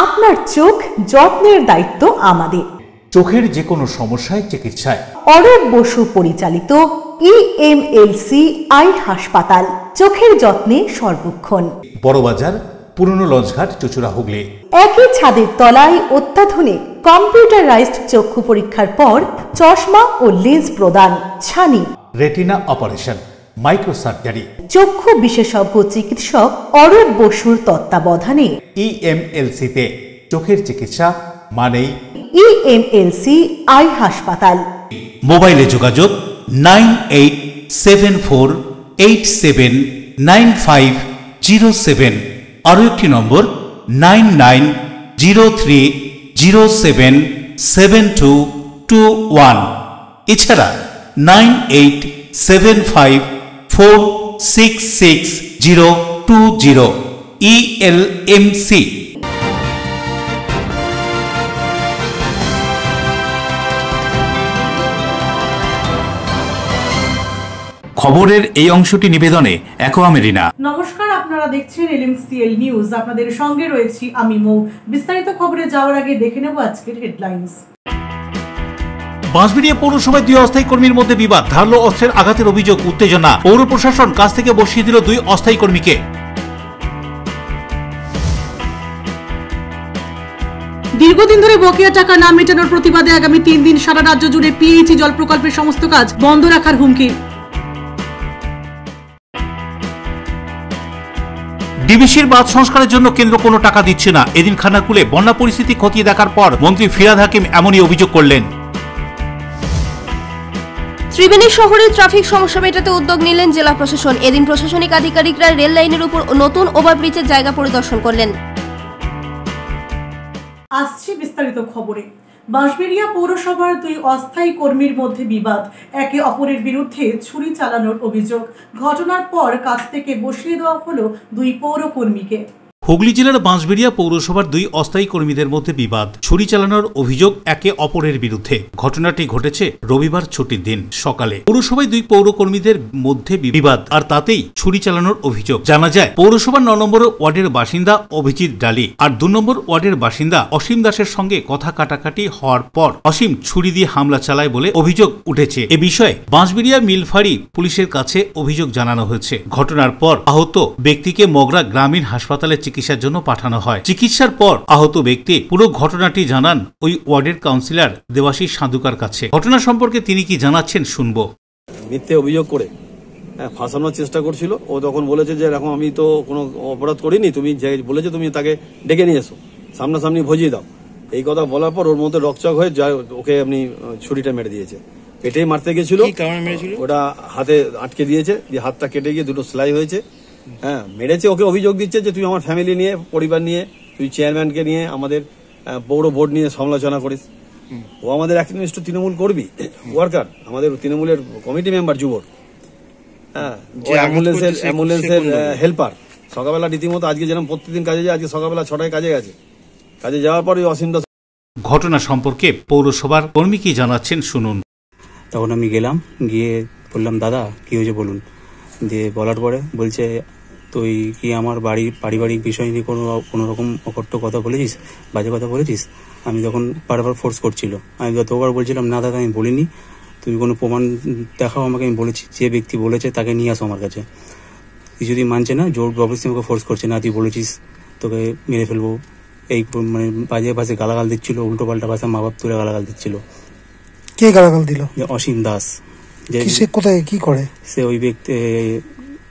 আপনার চোখ যত্নের দায়িত্ব আমাদের। চোখের যে কোনো সমস্যায় চিকিৎসায় অরূপ বসু পরিচালিত EMLC আই হাসপাতাল, চোখের যত্নে সর্বক্ষণ। বড়বাজার, পুরনো লঞ্চঘাট, চুচুড়া, হুগলি। একই ছাদের তলায় অত্যাধুনিক কম্পিউটারাইজড চক্ষু পরীক্ষার পর চশমা ও লেন্স প্রদান, ছানি, রেটিনা অপারেশন, মাইক্রোসার্জারি। চক্ষু বিশেষজ্ঞ চিকিৎসক অরূপ বসুর তত্ত্বাবধানে EMLC-তে চোখের চিকিৎসা মানেই EMLC আই হাসপাতাল। মোবাইলে যোগাযোগ 9874879507। আরও একটি নম্বর 9903077221। এছাড়া 9875466020। ELMC। খবরের এই অংশটি নিবেদনে অ্যাকোয়া মেরিনা। নমস্কার, আপনারা দেখছেন LMCL নিউজ। আপনাদের সঙ্গে রয়েছি আমি মৌ। বিস্তারিত খবরে যাওয়ার আগে দেখে নেব আজকের হেডলাইন্স। বাঁশবেড়িয়া পৌরসভায় দুই অস্থায়ী কর্মীর মধ্যে বিবাদ, ধারালো অস্ত্রের আঘাতের অভিযোগ, উত্তেজনা। পৌর প্রশাসন কাজ থেকে বসিয়ে দিল দুই অস্থায়ী কর্মীকে। দীর্ঘদিন ধরে বকেয়া টাকা না মেটানোর প্রতিবাদে আগামী 3 দিন সারা রাজ্য জুড়ে PHE জল প্রকল্পের সমস্ত কাজ বন্ধ রাখার হুমকি। ডিবিসির বাঁধ সংস্কারের জন্য কেন্দ্র কোনো টাকা দিচ্ছে না। এদিন খানাকুলে বন্যা পরিস্থিতি খতিয়ে দেখার পর মন্ত্রী ফিরহাদ হাকিম এমনই অভিযোগ করলেন। ত্রিবেণী শহরে ট্রাফিক সমস্যা মেটাতে উদ্যোগ নিলেন জেলা প্রশাসন। এদিন প্রশাসনিক আধিকারিকরা রেল লাইনের উপর নতুন ওভারব্রিজের জায়গা পরিদর্শন করলেন। আসছে বিস্তারিত খবরে। বাঁশবেড়িয়া পৌরসভার দুই অস্থায়ী কর্মীর মধ্যে বিবাদ, একে অপরের বিরুদ্ধে ছুরি চালানোর অভিযোগ। ঘটনার পর কাজ থেকে বসিয়ে দেওয়া হলো দুই পৌর কর্মীকে। হুগলি জেলার বাঁশবেড়িয়া পৌরসভার দুই অস্থায়ী কর্মীদের মধ্যে বিবাদ, ছুরি চালানোর অভিযোগ একে অপরের বিরুদ্ধে। ঘটনাটি ঘটেছে রবিবার ছুটির দিন সকালে। পৌরসভায় দুই পৌর কর্মীদের মধ্যে বিবাদ, আর তাতেই ছুরি চালানোর অভিযোগ। জানা যায় পৌরসভার 9 নম্বর ওয়ার্ডের বাসিন্দা অভিজিৎ ডালি আর 2 নম্বর ওয়ার্ডের বাসিন্দা অসীম দাসের সঙ্গে কথা কাটাকাটি হওয়ার পর অসীম ছুরি দিয়ে হামলা চালায় বলে অভিযোগ উঠেছে। এ বিষয়ে বাঁশবেড়িয়া মিলফাড়ি পুলিশের কাছে অভিযোগ জানানো হয়েছে। ঘটনার পর আহত ব্যক্তিকে মগরা গ্রামীণ হাসপাতালে চিকিৎসার জন্য পাঠানো হয়। চিকিৎসার পর আহত ব্যক্তি পুরো ঘটনাটি জানান ওই ওয়ার্ডের কাউন্সিলর দেবাশিস সাধুকার কাছে। ঘটনা সম্পর্কে তিনি কি জানাচ্ছেন শুনবো। মিথ্যে অভিযোগ করে ফাঁসানোর চেষ্টা করছিল। ও তখন বলেছে যে এরকম আমি তো কোনো অপরাধ করিনি, তুমি যে বলেছে তুমি তাকে ডেকে নিয়ে এসো, সামনাসামনি ভজিয়ে দাও। এই কথা বলার পর ওর মধ্যে রকচক হয়ে যায়, ওকে এমনি ছুরিটা মেরে দিয়েছে। পেটেই মারতে গেছিল, ওটা হাতে আটকে দিয়েছে, দিয়ে হাতটা কেটে গিয়ে দুটো সেলাই হয়েছে। হ্যাঁ, মেরেছে। ওকে অভিযোগ দিচ্ছে যে তুই আমার ফ্যামিলি নিয়ে, পরিবার নিয়ে, তুই চেয়ারম্যানকে নিয়ে, আমাদের পৌর বোর্ড নিয়ে সমালোচনা করিস। ও আমাদের একনিষ্ঠ তৃণমূল কর্মী, ওয়ার্কার, আমাদের তৃণমূলের কমিটি মেম্বার, যুবর। হ্যাঁ, অ্যাম্বুলেন্সের হেল্পার। সকালবেলা রীতিমতো আজকে যেরকম প্রতিদিন কাজে যায়, আজকে সকালবেলা 6টায় কাজে গেছে। কাজে যাওয়ার পরে অসীম দাস। ঘটনা সম্পর্কে পৌরসভার কর্মী কি জানাচ্ছেন শুনুন। তখন আমি গেলাম, গিয়ে বললাম দাদা কি হয়েছে বলুন। দিয়ে বলার পরে বলছে তুই কি আমার পারিবারিক বিষয় নিয়ে কোনো রকম অকট্য কথা বলেছিস, বাজে কথা বলেছিস। আমি তখন বারবার ফোর্স করছিল। আমি যতবার বলছিলাম না দাদা আমি বলিনি, তুমি কোনো প্রমাণ দেখাও আমাকে। আমি বলেছি যে ব্যক্তি বলেছে তাকে নিয়ে আসো আমার কাছে। কিছুদিন মানছে না, জোর জবরদস্তি আমাকে ফোর্স করছে, না তুই বলেছিস তোকে মেরে ফেলবো। এই মানে বাজে ভাষায় গালাগাল দিচ্ছিল, উল্টো পাল্টা ভাষা মা বাপ তুলে গালাগাল দিচ্ছিল। কে গালাগাল দিল? অসীম দাস। সে কোথায় কি করে? সে ওই ব্যক্তি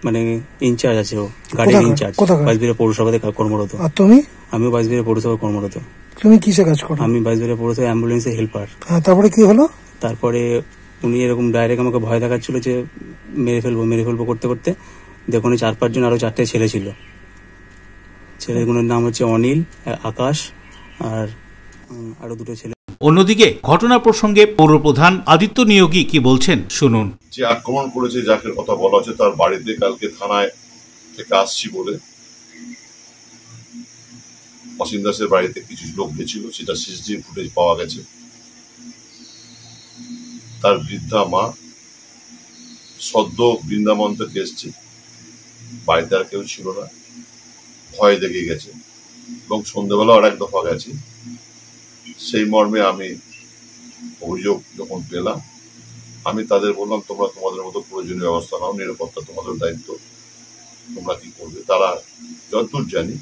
মানে ইনচার্জ আছে, ও গার্ডেন ইনচার্জ, বাঁশবেড়িয়া পৌরসভাতে কর্মরত। আর তুমি? আমিও বাঁশবেড়িয়া পৌরসভায় কর্মরত। তুমি কিসে কাজ করো? আমি বাঁশবেড়িয়া পৌরসভা অ্যাম্বুলেন্সের হেল্পার। তারপরে কি হলো? তারপরে উনি এরকম ডাইরেক্ট আমাকে ভয় দেখাচ্ছিল যে মেরে ফেলবো করতে করতে দেখুন 4-5 জন আরো 4টে ছেলে ছিল। ছেলেগুলোর নাম হচ্ছে অনিল, আকাশ আর আরো 2টো ছেলে। অন্যদিকে ঘটনা প্রসঙ্গে পৌরপ্রধান আদিত্য নিয়োগী কি বলছেন শুনুন। যে আক্রমণ করেছে, যাকে কথা বলা হচ্ছে, তার বাড়িতে কালকে থানায় থেকে আসছি বলে অসীম দাসের বাড়িতে কিছু লোক গেছিল, সেটা সিসিটিভি ফুটেজ পাওয়া গেছে। তার বৃদ্ধা মা সদ্য বৃন্দাবন থেকে এসছে, বাড়িতে আর কেউ ছিল না, ভয় দেখে গেছে। এবং সন্ধ্যেবেলাও আর এক দফা গেছি। সেই মর্মে আমি অভিযোগ যখন পেলাম, আমি তাদের বললাম, তোমরা তোমাদের মতো প্রয়োজনীয় ব্যবস্থা নাও, নিরাপত্তা তোমাদের দায়িত্ব, তোমরা কি করবে। তারা যতদূর জানি।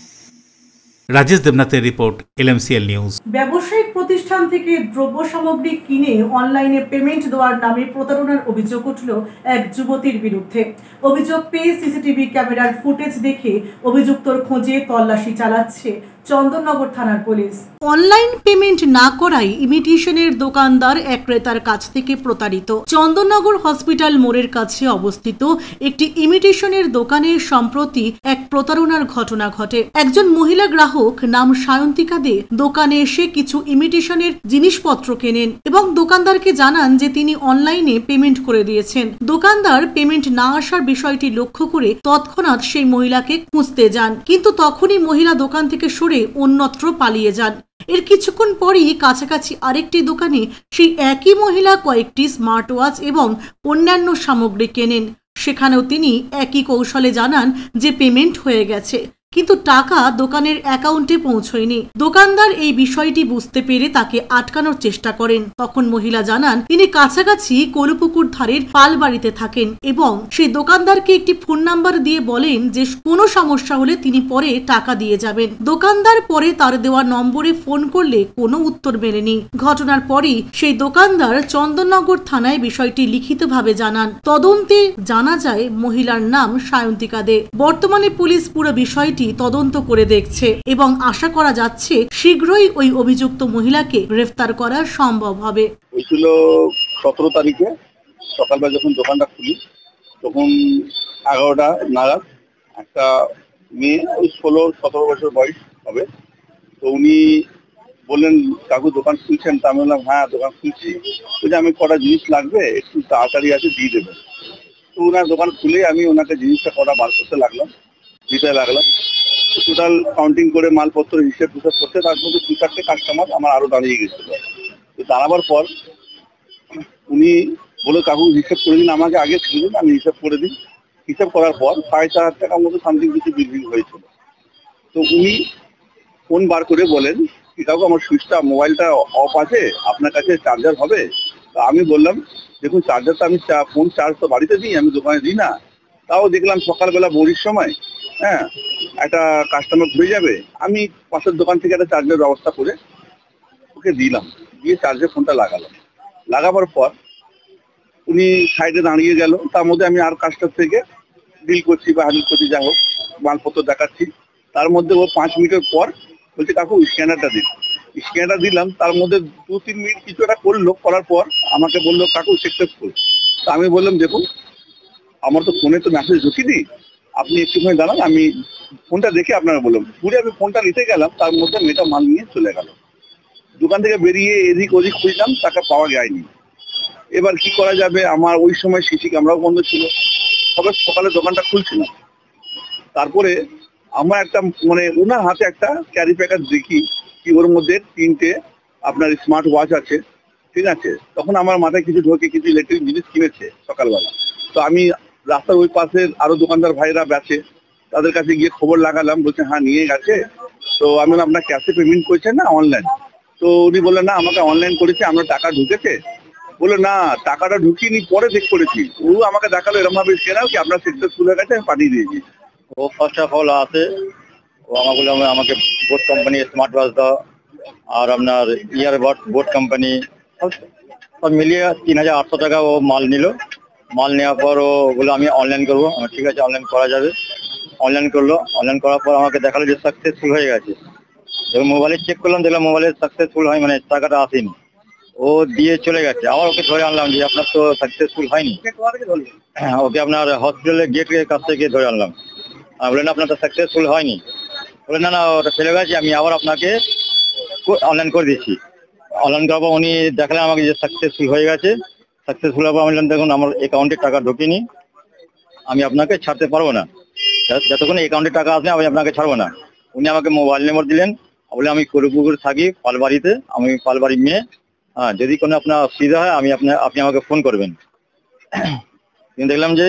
রাজেশ দেবনাথের রিপোর্ট, LMCL নিউজ। ব্যবসায়িক প্রতিষ্ঠান থেকে দ্রব্য সামগ্রী কিনে অনলাইনে পেমেন্ট দেওয়ার নামে প্রতারণার অভিযোগ উঠল এক যুবতীর বিরুদ্ধে। অভিযোগ পেয়ে সিসিটিভি ক্যামেরার ফুটেজ দেখে অভিযুক্তর খোঁজে তল্লাশি চালাচ্ছে চন্দননগর থানার পুলিশ। অনলাইন পেমেন্ট না করায় ইমিটেশনের দোকানদার এক ক্রেতার কাছ থেকে প্রতারিত। চন্দননগর হসপিটাল মোড়ের কাছে অবস্থিত একটি ইমিটেশনের দোকানে সম্প্রতি এক প্রতারণার ঘটনা ঘটে। একজন মহিলা গ্রাহক নাম সায়ন্তিকা দে দোকানে এসে কিছু ইমিটেশনের জিনিসপত্র কেনেন এবং দোকানদারকে জানান যে তিনি অনলাইনে পেমেন্ট করে দিয়েছেন। দোকানদার পেমেন্ট না আসার বিষয়টি লক্ষ্য করে তৎক্ষণাৎ সেই মহিলাকে খুঁজতে যান, কিন্তু তখনই মহিলা দোকান থেকে সরে অন্যত্র পালিয়ে যান। এর কিছুক্ষণ পরই কাছাকাছি আরেকটি দোকানে সেই একই মহিলা কয়েকটি স্মার্ট ওয়াচ এবং অন্যান্য সামগ্রী কেনেন। সেখানেও তিনি একই কৌশলে জানান যে পেমেন্ট হয়ে গেছে, কিন্তু টাকা দোকানের অ্যাকাউন্টে পৌঁছয়নি। দোকানদার এই বিষয়টি বুঝতে পেরে তাকে আটকানোর চেষ্টা করেন। তখন মহিলা জানান তিনি কাছাকাছি কলুপুকুর ধারের পালবাড়িতে থাকেন এবং সেই দোকানদারকে একটি ফোন নাম্বার দিয়ে বলেন যে কোনো সমস্যা হলে তিনি পরে টাকা দিয়ে যাবেন। দোকানদার পরে তার দেওয়া নম্বরে ফোন করলে কোনো উত্তর মেলেনি। ঘটনার পরই সেই দোকানদার চন্দননগর থানায় বিষয়টি লিখিতভাবে জানান। তদন্তে জানা যায় মহিলার নাম সায়ন্তিকা দে। বর্তমানে পুলিশ পুরো বিষয়টি তদন্ত করে দেখছে এবং আশা করা যাচ্ছে শীঘ্রই ওই অভিযুক্ত মহিলাকে গ্রেফতার করা সম্ভব হবে। হয়েছিল 17 তারিখে সকালবেলা যখন দোকানটা খুলি, তখন 11টা নাগাদ একটা মেয়ে, ওই 16-17 বছর বয়স হবে, তো উনি বললেন কাকু দোকান খুলছেন? তা আমি বললাম হ্যাঁ দোকান খুলছি। বলছি আমি কটা জিনিস লাগবে, একটু তাড়াতাড়ি আছে দিয়ে দেবেন। তো ওনার দোকান খুলে আমি ওনাকে জিনিসটা কটা বার করতে লাগলাম, দিতে লাগলাম। টোটাল কাউন্টিং করে মালপত্র হিসেব করতে তার মধ্যে 2-4টে কাস্টমার আমার আরো দাঁড়িয়ে গেছিল। তো দাঁড়াবার পর উনি বলে কাকু হিসেব করে দিন, আমাকে আগে ছিল আমি হিসাব করে দিই। হিসাব করার পর 4,500 টাকার মতো সামথিং কিছু বিল হয়েছিল। তো উনি ফোন বার করে বলেন কি কাকু আমার সুইচটা মোবাইলটা অফ আছে, আপনার কাছে চার্জার হবে? তো আমি বললাম দেখুন চার্জারটা আমি ফোন চার্জ তো বাড়িতে দিই, আমি দোকানে দিই না। তাও দেখলাম সকালবেলা বড়ির সময় হ্যাঁ একটা কাস্টমার ঘুরে যাবে, আমি পাশের দোকান থেকে একটা চার্জের ব্যবস্থা করে ওকে দিলাম, দিয়ে চার্জে ফোনটা লাগালাম। লাগাবার পর উনি সাইডে দাঁড়িয়ে গেল, তার মধ্যে আমি আর কাস্টমার থেকে ডিল করছি বা হ্যান্ডেল করছি, যাই হোক মালপত্র দেখাচ্ছি। তার মধ্যে ও 5 মিনিটের পর বলছে কাকু স্ক্যানারটা দিন। স্ক্যানারটা দিলাম, তার মধ্যে 2-3 মিনিট কিছু একটা করলো, করার পর আমাকে বললো কাকু সাকসেসফুল। তা আমি বললাম দেখুন আমার তো ফোনে তো মেসেজ ঢুকিনি, আপনি একটুখানি দাঁড়ান, আমি ফোনটা দেখে আপনারা বললাম। ঘুরে আমি ফোনটা নিতে গেলাম, তার মধ্যে মেয়েটা মাল নিয়ে চলে গেল। দোকান থেকে বেরিয়ে এদিক ওদিক খুঁজলাম, তাকে পাওয়া যায়নি। এবার কি করা যাবে, আমার ওই সময় সিসি ক্যামেরাও বন্ধ ছিল, তবে সকালে দোকানটা খুলছিলাম। তারপরে আমার একটা মানে ওনার হাতে একটা ক্যারি প্যাকেট দেখি কি ওর মধ্যে 3টে আপনার স্মার্ট ওয়াচ আছে, ঠিক আছে। তখন আমার মাথায় কিছু ঢোকে, কিছু ইলেকট্রিক জিনিস কিনেছে সকালবেলা। তো আমি রাস্তার ওই পাশের আরো দোকানদার ভাইরা বেচে, তাদের কাছে গিয়ে খবর লাগালাম, বলছে হ্যাঁ নিয়ে গেছে। তো আমি বললাম আপনার ক্যাশে পেমেন্ট করেছেন না অনলাইন? তো উনি বললেন না আমাকে অনলাইন করেছে, আমরা টাকা ঢুকেছে। বললো না টাকাটা ঢুকিয়ে পরে চেক করেছি। ও আমাকে দেখালো এরকম ভাবে কেনাও কি আপনার সাকসেসফুল হয়ে গেছে, আমি পাঠিয়ে দিয়েছি। ও ফার্স্ট অফ অল আছে, ও আমাকে বললো আমাকে বোট কোম্পানি স্মার্ট ওয়াচ দাও, আর আপনার ইয়ারবাড বোট কোম্পানি সব মিলিয়ে 3,800 টাকা ও মাল নিল। মাল নেওয়ার পর ও বললো আমি অনলাইন করবো। ঠিক আছে অনলাইন করা যাবে। অনলাইন করলো, অনলাইন করার পর আমাকে দেখালো যে সাকসেসফুল হয়ে গেছে। যখন মোবাইলে চেক করলাম দেখলাম মোবাইলে সাকসেসফুল হয় মানে টাকাটা আসেনি, ও দিয়ে চলে গেছে। আবার ওকে ধরে আনলাম যে আপনার তো সাকসেসফুল হয়নি। ওকে আপনার হসপিটালের গেটের কাছ থেকে ধরে আনলাম, বললেন আপনার তো সাকসেসফুল হয়নি। বললেন না না ওটা ফেলে গেছে, আমি আবার আপনাকে অনলাইন করে দিচ্ছি। অনলাইন করার পর উনি দেখালেন আমাকে যে সাকসেসফুল হয়ে গেছে। সাকসেসফুল হওয়ার পর আমি বললাম দেখুন আমার অ্যাকাউন্টে টাকা ঢোকেনি, আমি আপনাকে ছাড়তে পারবো না, যতক্ষণ অ্যাকাউন্টে টাকা আসবে আমি আপনাকে ছাড়বো না। উনি আমাকে মোবাইল নম্বর দিলেন, বলে আমি কলুপুকুর থাকি পালবাড়িতে, আমি পালবাড়ির মেয়ে, হ্যাঁ যদি কোনো আপনার অসুবিধা হয় আপনি আমাকে ফোন করবেন। কিন্তু দেখলাম যে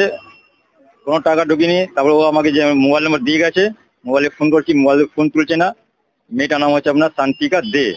কোনো টাকা ঢুকিনি। তারপর ও আমাকে যে মোবাইল নম্বর দিয়ে গেছে, মোবাইলে ফোন করছি, মোবাইলে ফোন তুলছে না। মেয়েটার নাম হচ্ছে আপনার শান্তিকা দে।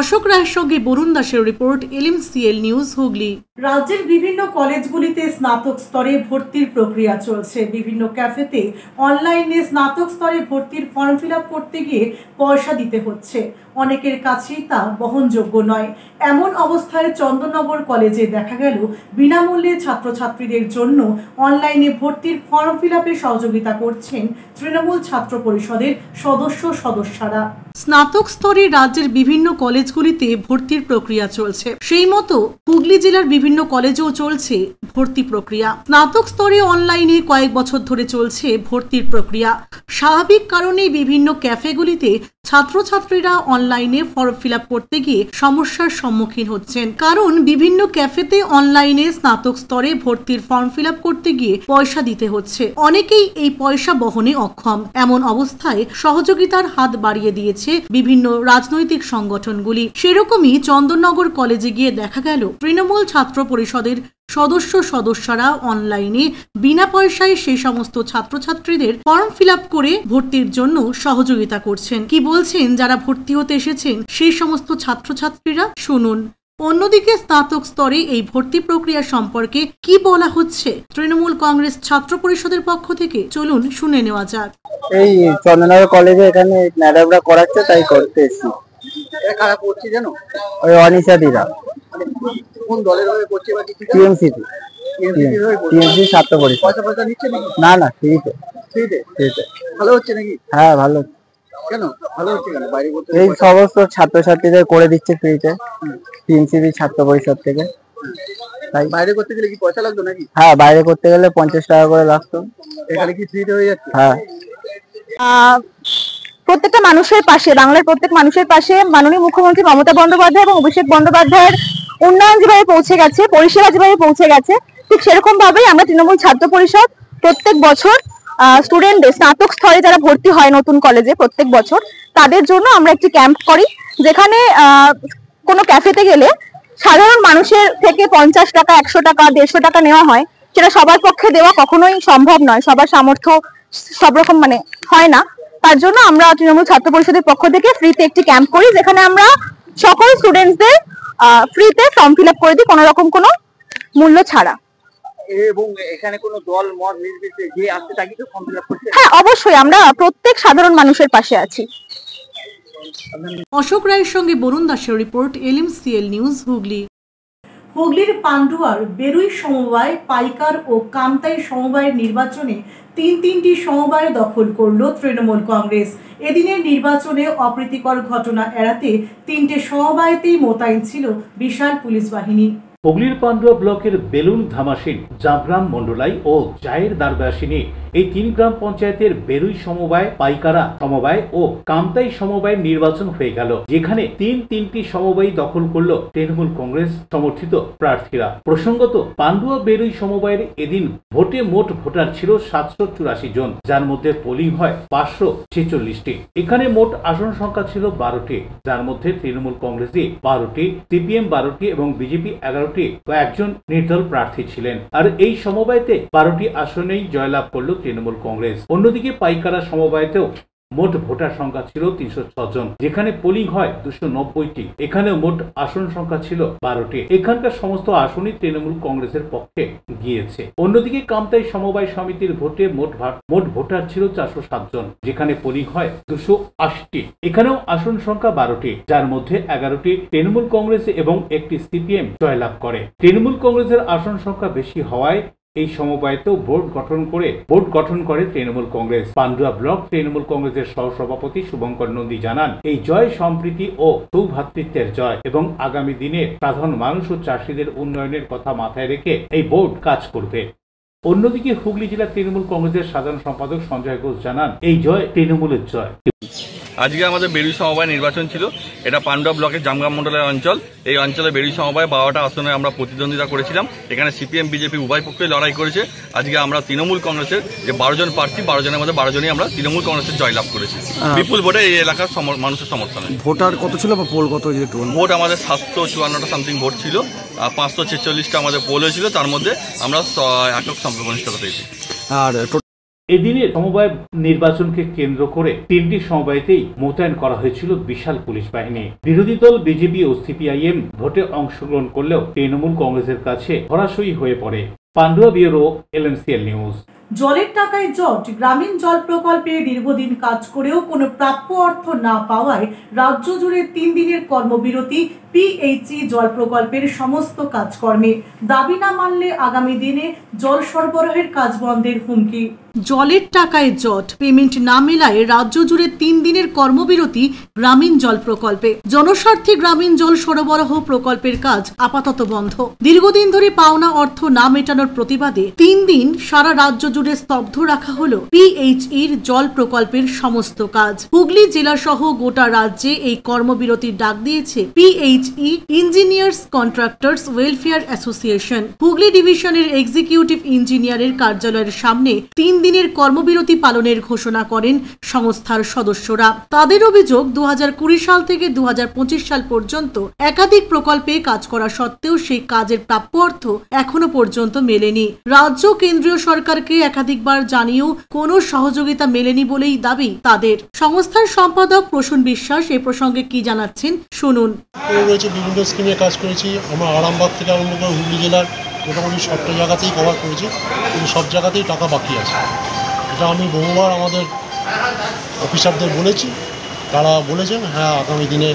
অশোক রায়ের সঙ্গে বরুণ দাসের রিপোর্ট, LMCL নিউজ, হুগলি। রাজ্যের বিভিন্ন কলেজগুলিতে স্নাতক স্তরে ভর্তির প্রক্রিয়া চলছে। বিভিন্ন ক্যাফেতে অনলাইনে স্নাতক স্তরে ভর্তির ফর্ম ফিল আপ করতে গিয়ে পয়সা দিতে হচ্ছে। অনেকের কাছেই তা বহনযোগ্য নয়। এমন অবস্থায় চন্দননগর কলেজে দেখা গেল বিনামূল্যে ছাত্রছাত্রীদের জন্য অনলাইনে ভর্তির ফর্ম ফিল আপে সহযোগিতা করছেন তৃণমূল ছাত্র পরিষদের সদস্যরা। স্নাতক স্তরে রাজ্যের বিভিন্ন কলেজগুলিতে ভর্তির প্রক্রিয়া চলছে। সেই মতো হুগলি জেলার বিভিন্ন কলেজেও চলছে ভর্তি প্রক্রিয়া। স্নাতক স্তরে অনলাইনে কয়েক বছর ধরে চলছে ভর্তির প্রক্রিয়া। স্বাভাবিক কারণেই বিভিন্ন ক্যাফেগুলিতে ছাত্রছাত্রীরা অনলাইনে ফর্ম ফিল আপ করতে গিয়ে সমস্যার সম্মুখীন হচ্ছেন। কারণ বিভিন্ন ক্যাফেতে অনলাইনে স্নাতক স্তরে ভর্তির ফর্ম ফিল আপ করতে গিয়ে পয়সা দিতে হচ্ছে। অনেকেই এই পয়সা বহনে অক্ষম। এমন অবস্থায় সহযোগিতার হাত বাড়িয়ে দিয়েছে বিভিন্ন রাজনৈতিক সংগঠনগুলি। সেরকমই চন্দননগর কলেজে গিয়ে দেখা গেল তৃণমূল ছাত্র পরিষদের সদস্যরা অনলাইনে বিনা পয়সায় সেই সমস্ত ছাত্রছাত্রীদের ফর্ম ফিল আপ করে ভর্তির জন্য সহযোগিতা করছেন। কি বলছেন যারা ভর্তি হতে এসেছেন সেই সমস্ত ছাত্রছাত্রীরা, শুনুন। অন্যদিকে স্নাতক স্তরে এই ভর্তি প্রক্রিয়া সম্পর্কে কি বলা হচ্ছে তৃণমূল কংগ্রেস ছাত্র পরিষদের পক্ষ থেকে, চলুন শুনে নেওয়া যাক। এই চন্দননগর কলেজে এখানে ম্যাডামরা করাচ্ছে, তাই করতে এসেছি। কারা করছে জানো? ওই অনিশা দিরা। কোন দলের হয়ে করছে বা কিছু? টিএমসিপি ছাত্র পরিষদ। পয়সা নিচ্ছে নাকি? না না, ফ্রিতে। ভালো হচ্ছে নাকি? হ্যাঁ ভালো হচ্ছে। কেন ভালো হচ্ছে কেন? বাইরে করতে এই সমস্ত ছাত্রছাত্রীদের করে দিচ্ছে ফ্রিতে, টিএমসিপি ছাত্র পরিষদ থেকে। তাই বাইরে করতে গেলে কি পয়সা লাগতো নাকি? হ্যাঁ, বাইরে করতে গেলে 50 টাকা করে লাগতো। এখানে কি ফ্রিতে হয়ে যাচ্ছে? হ্যাঁ। প্রত্যেকটা মানুষের পাশে, বাংলার প্রত্যেক মানুষের পাশে মাননীয় মুখ্যমন্ত্রী মমতা বন্দ্যোপাধ্যায় এবং অভিষেক বন্দ্যোপাধ্যায়ের উন্নয়ন যেভাবে পৌঁছে গেছে, পরিষেবা যেভাবে পৌঁছে গেছে, ঠিক সেরকম ভাবেই আমরা তৃণমূল ছাত্র পরিষদ প্রত্যেক বছর স্টুডেন্টদের স্নাতক স্তরে যারা ভর্তি হয় নতুন কলেজে প্রত্যেক বছর, তাদের জন্য আমরা একটি ক্যাম্প করি, যেখানে কোনো ক্যাফেতে গেলে সাধারণ মানুষের থেকে 50 টাকা, 100 টাকা, 150 টাকা নেওয়া হয়। সেটা সবার পক্ষে দেওয়া কখনোই সম্ভব নয়, সবার সামর্থ্য সব রকম হয় না। তার জন্য আমরা তৃণমূল ছাত্র পরিষদের পক্ষ থেকে ফ্রিতে একটি ক্যাম্প করি, যেখানে আমরা সকল স্টুডেন্টসদের ফ্রিতে ফর্ম ফিল আপ করে দিই, কোনো রকম কোনো মূল্য ছাড়া। এবং এখানে কোনো দল মত নির্বিশেষে যে আসছে তাকে তো ফর্ম ফিল আপ করতে? হ্যাঁ, অবশ্যই আমরা প্রত্যেক সাধারণ মানুষের পাশে আছি। অশোক রায়ের সঙ্গে বরুণ দাসের রিপোর্ট, LMCL নিউজ, হুগলি। হুগলির পান্ডুয়ার বেরুই সমবায়, পাইকার ও কামতাই সমবায়ের নির্বাচনে তিনটি সমবায় দখল করল তৃণমূল কংগ্রেস। এদিনের নির্বাচনে অপ্রীতিকর ঘটনা এড়াতে 3টে সমবায়তেই মোতায়েন ছিল বিশাল পুলিশ বাহিনী। হুগলির পান্ডুয়া ব্লকের বেলুন ধামাসিন, জামগ্রাম মন্ডলাই ও জায়ের দারবাসিনী এই 3 গ্রাম পঞ্চায়েতের বেরুই সমবায়, পাইকারা সমবায় ও কামতাই সমবায়ের নির্বাচন হয়ে গেল, যেখানে তিনটি সমবায় দখল করল তৃণমূল কংগ্রেস সমর্থিত প্রার্থীরা। প্রসঙ্গত, পান্ডুয়া বেরুই সমবায়ের এদিন ভোটে মোট ভোটার ছিল 784 জন, যার মধ্যে পোলিং হয় 546টি। এখানে মোট আসন সংখ্যা ছিল 12টি, যার মধ্যে তৃণমূল কংগ্রেসে 12টি, সিপিএম 12টি এবং বিজেপি 11টি কয়েকজন নির্দল প্রার্থী ছিলেন। আর এই সমবায়তে 12টি আসনেই জয়লাভ করল তৃণমূল কংগ্রেস। অন্যদিকে পাইকারা সমবায়তেও মোট ভোটার সংখ্যা ছিল 306 জন, যেখানে পোলিং হয় 290টি। এখানেও মোট আসন সংখ্যা ছিল 12টি। এখানকার সমস্ত আসনই তৃণমূল কংগ্রেসের পক্ষে গিয়েছে। অন্যদিকে কামতাই সমবায় সমিতির ভোটে মোট ভোটার ছিল 407 জন, যেখানে পোলিং হয় 280টি। এখানেও আসন সংখ্যা 12টি, যার মধ্যে 11টি তৃণমূল কংগ্রেস এবং একটি সিপিএম জয়লাভ করে। তৃণমূল কংগ্রেসের আসন সংখ্যা বেশি হওয়ায় এই সমবায়তেও ভোট গঠন করে তৃণমূল কংগ্রেস। পান্ডুয়া ব্লক তৃণমূল কংগ্রেসের সহসভাপতি শুভঙ্কর নন্দী জানান, এই জয় সম্প্রীতি ও সৌভ্রাতৃত্বের জয় এবং আগামী দিনে সাধারণ মানুষ ও চাষিদের উন্নয়নের কথা মাথায় রেখে এই বোর্ড কাজ করবে। অন্যদিকে হুগলি জেলা তৃণমূল কংগ্রেসের সাধারণ সম্পাদক সঞ্জয় ঘোষ জানান, এই জয় তৃণমূলের জয়। আজকে আমাদের বেরুই সমবায় নির্বাচন ছিল। এটা পান্ডুয়া ব্লকের জামগ্রাম মন্ডলের অঞ্চল। এই অঞ্চলে বেরুই সমবায় 12টা আসনে আমরা প্রতিদ্বন্দ্বিতা করেছিলাম। এখানে সিপিএম বিজেপি উভয় পক্ষে লড়াই করেছে। আজকে আমরা তৃণমূল কংগ্রেসের যে 12 জন প্রার্থী, 12 জনের মধ্যে 12 জনই আমরা তৃণমূল কংগ্রেসের জয়লাভ করেছি বিপুল ভোটে এই এলাকার মানুষের সমর্থনে। ভোটার কত ছিল বা পোল কত? ভোট আমাদের 754টা সামথিং ভোট ছিল, 546টা আমাদের পোল হয়েছিল, তার মধ্যে আমরা একক সংখ্যাগরিষ্ঠতা পেয়েছি। আর এদিনের সমবায় নির্বাচনকে কেন্দ্র করে 3টি সমবায়তেই মোতায়েন করা হয়েছিল বিশাল পুলিশ বাহিনী। বিরোধী দল বিজেপি ও সিপিআইএম ভোটে অংশগ্রহণ করলেও তৃণমূল কংগ্রেসের কাছে ধরাশয়ী হয়ে পড়ে। Pandua bureau, LMCL news. জলের টাকায় জট, গ্রামীণ জল প্রকল্পে দীর্ঘদিন কাজ করেও কোনো প্রাপ্য অর্থ না পাওয়ায় রাজ্য জুড়ে 3 দিনের কর্মবিরতি PHE জল প্রকল্পের সমস্ত কাজকর্মে। দাবি না মানলে আগামী দিনে জল সরবরাহের কাজ বন্ধের হুমকি। জলের টাকায় জট, পেমেন্ট না মেলায় রাজ্য জুড়ে 3 দিনের কর্মবিরতি গ্রামীণ জল প্রকল্পে। জনস্বার্থে গ্রামীণ জল সরবরাহ প্রকল্পের কাজ আপাতত বন্ধ। দীর্ঘদিন ধরে পাওনা অর্থ না মেটানোর প্রতিবাদে 3 দিন সারা রাজ্য জুড়ে স্তব্ধ রাখা হলো PHEর জল প্রকল্পের সমস্ত কাজ। হুগলি জেলা সহ গোটা রাজ্যে এই কর্মবিরতির ডাক দিয়েছে PHE engineers contractors welfare association. Hooghly ডিভিশনের এক্সিকিউটিভ ইঞ্জিনিয়ারের কার্যালয়ের সামনে 3 দিনের কর্মবিরতি পালনের ঘোষণা করেন সংস্থার সদস্যরা। তাদের অভিযোগ 2020 সাল থেকে 2025 সাল পর্যন্ত একাধিক প্রকল্পে কাজ করা সত্ত্বেও সেই কাজের প্রাপ্য অর্থ এখনো পর্যন্ত মেলেনি। রাজ্য কেন্দ্রীয় সরকারকে একাধিকবার জানিয়েও কোনো সহযোগিতা মেলেনি বলেই দাবি তাদের। সংস্থার সম্পাদক প্রসূন বিশ্বাস এ প্রসঙ্গে কি জানাচ্ছেন শুনুন। বিভিন্ন স্কিমে কাজ করেছি আমরা, আরামবাগ থেকে আরম্ভ করে হুগলি জেলার মোটামুটি সবটা জায়গাতেই কভার করেছি, কিন্তু সব জায়গাতেই টাকা বাকি আছে। এটা আমি বহুবার আমাদের অফিসারদের বলেছি, তারা বলেছেন হ্যাঁ আগামী দিনে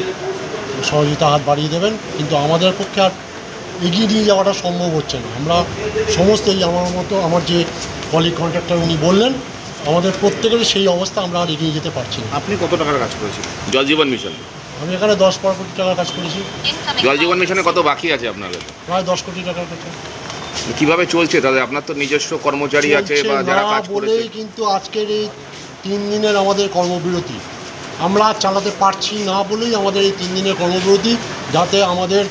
সহযোগিতা হাত বাড়িয়ে দেবেন, কিন্তু আমাদের পক্ষে আর এগিয়ে নিয়ে যাওয়াটা সম্ভব হচ্ছে না। আমরা সমস্ত আমার মতো আমার যে কলিগ কন্ট্রাক্টর উনি বললেন, আমাদের প্রত্যেকের সেই অবস্থা, আমরা আর এগিয়ে যেতে পারছি না। আপনি কত টাকার কাজ করেছেন জল জীবন মিশন? আমি এখানে 10-12 কোটি টাকার কাজ করেছি। জল জীবন মিশনে কত বাকি আছে আপনাদের? প্রায় 10 কোটি টাকার কাছে। কিভাবে চলছে তাহলে? আপনার তো নিজস্ব কর্মচারী আছে বা যারা কাজ বলেই কিন্তু আজকের এই 3 দিনের আমাদের কর্মবিরতি আমরা চালাতে পারছি না বলেই আমাদের এই 3 দিনের কর্মবিরতি, যাতে আমাদের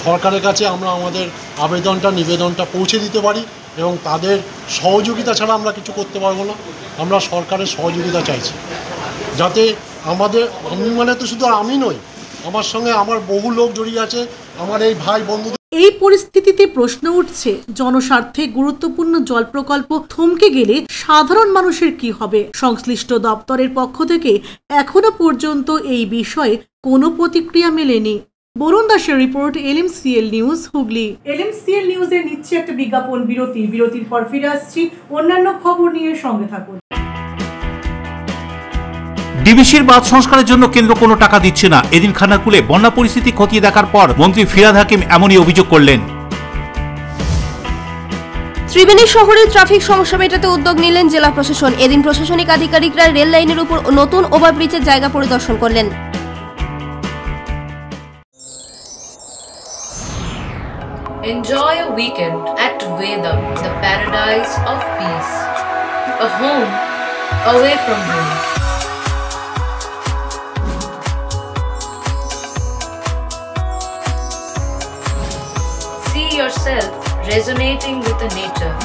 সরকারের কাছে আমরা আমাদের আবেদনটা নিবেদনটা পৌঁছে দিতে পারি এবং তাদের সহযোগিতা ছাড়া আমরা কিছু করতে পারবো না। আমরা সরকারের সহযোগিতা চাইছি, যাতে আমাদের, আমি মানে তো শুধু আমি নই, আমার সঙ্গে আমার বহু লোক জড়িয়ে আছে, আমার এই ভাই বন্ধু। এই পরিস্থিতিতে প্রশ্ন উঠছে, জনস্বার্থে গুরুত্বপূর্ণ জল প্রকল্প থমকে গেলে সাধারণ মানুষের কি হবে? সংশ্লিষ্ট দপ্তরের পক্ষ থেকে এখনো পর্যন্ত এই বিষয়ে কোনো প্রতিক্রিয়া মেলেনি। বরুণ দাসের report, LMCL news, Hooghly. LMCL নিউজে নিচ্ছে একটা বিজ্ঞাপন বিরতি। বিরতির পর ফিরে আসছি অন্যান্য খবর নিয়ে, সঙ্গে থাকুন। ডিবিসির বাঁধ সংস্কারের জন্য কেন্দ্র কোনো টাকা দিচ্ছে না। এদিন খানাকুলে বন্যা পরিস্থিতি খতিয়ে দেখার পর মন্ত্রী ফিরহাদ হাকিম এমনই অভিযোগ করলেন। ত্রিবেণী শহরে ট্রাফিক সমস্যা মেটাতে উদ্যোগ নিলেন জেলা প্রশাসন। এদিন প্রশাসনিক আধিকারিকরা রেল লাইনের উপর নতুন ওভারব্রিজের জায়গা পরিদর্শন করলেন। Enjoy a weekend at Vedam, the paradise of peace. A home away from home. See yourself resonating with the nature.